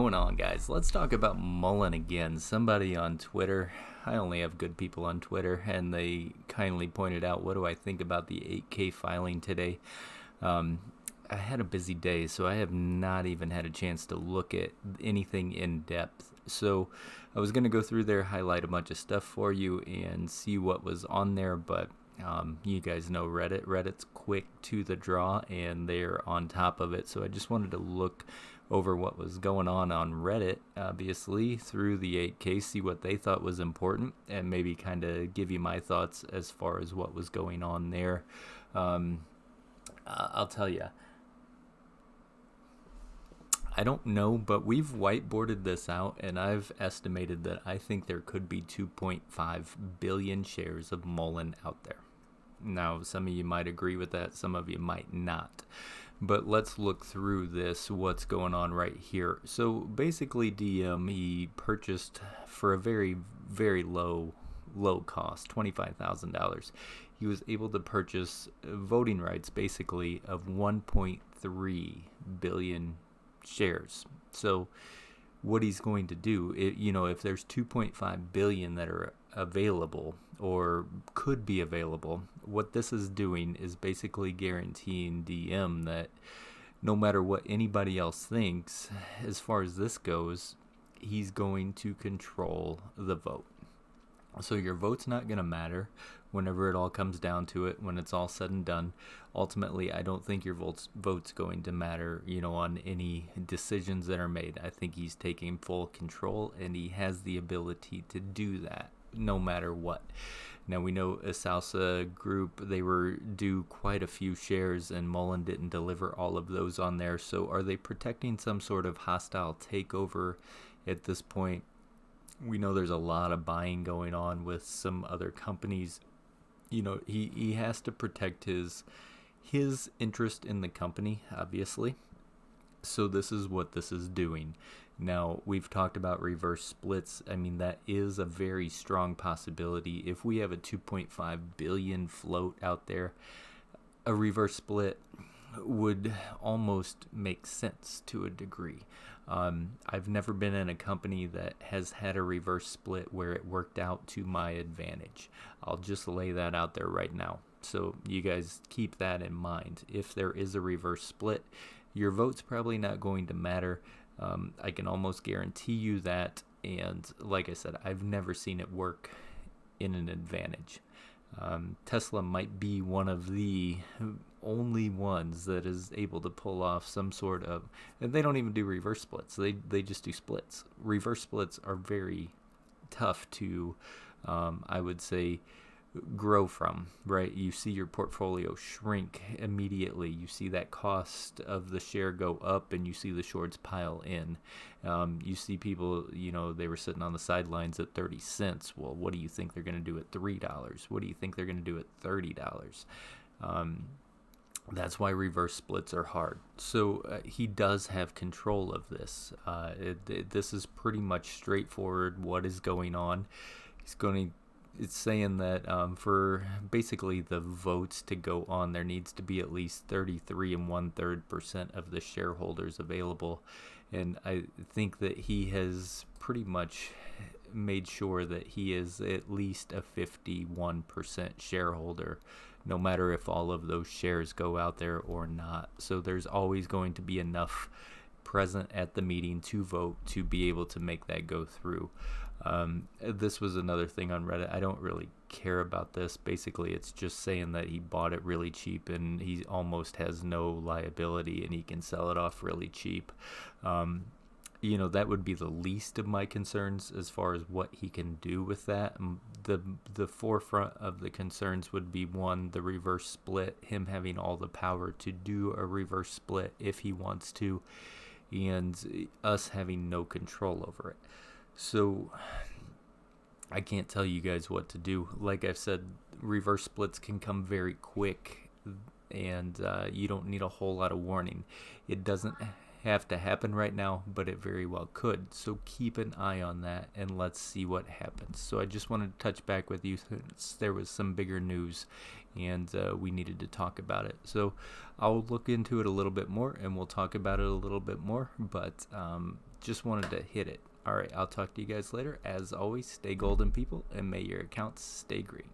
going on, guys? Let's talk about muln again. Somebody on Twitter, I only have good people on Twitter, and they kindly pointed out, what do I think about the 8K filing today? I had a busy day, so I have not even had a chance to look at anything in depth. So I was going to go through there, highlight a bunch of stuff for you, and see what was on there, but you guys know Reddit. Reddit's quick to the draw, and they're on top of it. So I just wanted to look over what was going on Reddit, obviously, through the 8K, see what they thought was important, and maybe kind of give you my thoughts as far as what was going on there. I'll tell you, I don't know, but we've whiteboarded this out, and I've estimated that I think there could be 2.5 billion shares of muln out there. Now, some of you might agree with that, some of you might not. But let's look through this, what's going on right here. So basically, DM, he purchased for a very, very low cost, $25,000. He was able to purchase voting rights, basically, of 1.3 billion shares. So what he's going to do, if there's 2.5 billion that are available or could be available, what this is doing is basically guaranteeing DM that no matter what anybody else thinks, as far as this goes, he's going to control the vote. So your vote's not going to matter whenever it all comes down to it, when it's all said and done. Ultimately, I don't think your vote's going to matter, on any decisions that are made. I think he's taking full control, and he has the ability to do that no matter what. Now, we know a Salsa group, they were due quite a few shares, and muln didn't deliver all of those on there. So are they protecting some sort of hostile takeover at this point? We know there's a lot of buying going on with some other companies. He has to protect his interest in the company, obviously. So this is what this is doing. Now, we've talked about reverse splits. I mean, that is a very strong possibility. If we have a 2.5 billion float out there, a reverse split would almost make sense to a degree. I've never been in a company that has had a reverse split where it worked out to my advantage. I'll just lay that out there right now. So you guys keep that in mind. If there is a reverse split, your vote's probably not going to matter. I can almost guarantee you that. And like I said, I've never seen it work in an advantage. Tesla might be one of the only ones that is able to pull off some sort of, and they don't even do reverse splits. They just do splits. Reverse splits are very tough to, I would say, grow from, right? You see your portfolio shrink immediately. You see that cost of the share go up, and you see the shorts pile in. You see people, they were sitting on the sidelines at 30 cents. Well, what do you think they're going to do at $3? What do you think they're going to do at $30? That's why reverse splits are hard. So he does have control of this. This is pretty much straightforward what is going on. It's saying that for basically the votes to go on, there needs to be at least 33 1/3% of the shareholders available. And I think that he has pretty much made sure that he is at least a 51% shareholder, no matter if all of those shares go out there or not. So there's always going to be enough present at the meeting to vote to be able to make that go through. This was another thing on Reddit. I don't really care about this. Basically, it's just saying that he bought it really cheap and he almost has no liability and he can sell it off really cheap. That would be the least of my concerns as far as what he can do with that. The forefront of the concerns would be, one, the reverse split, him having all the power to do a reverse split if he wants to, and us having no control over it. So I can't tell you guys what to do. Like I've said, reverse splits can come very quick, and you don't need a whole lot of warning. It doesn't have to happen right now, but it very well could. So keep an eye on that and let's see what happens. So I just wanted to touch back with you since there was some bigger news and we needed to talk about it. So I'll look into it a little bit more and we'll talk about it a little bit more, but just wanted to hit it. All right, I'll talk to you guys later. As always, stay golden, people, and may your accounts stay green.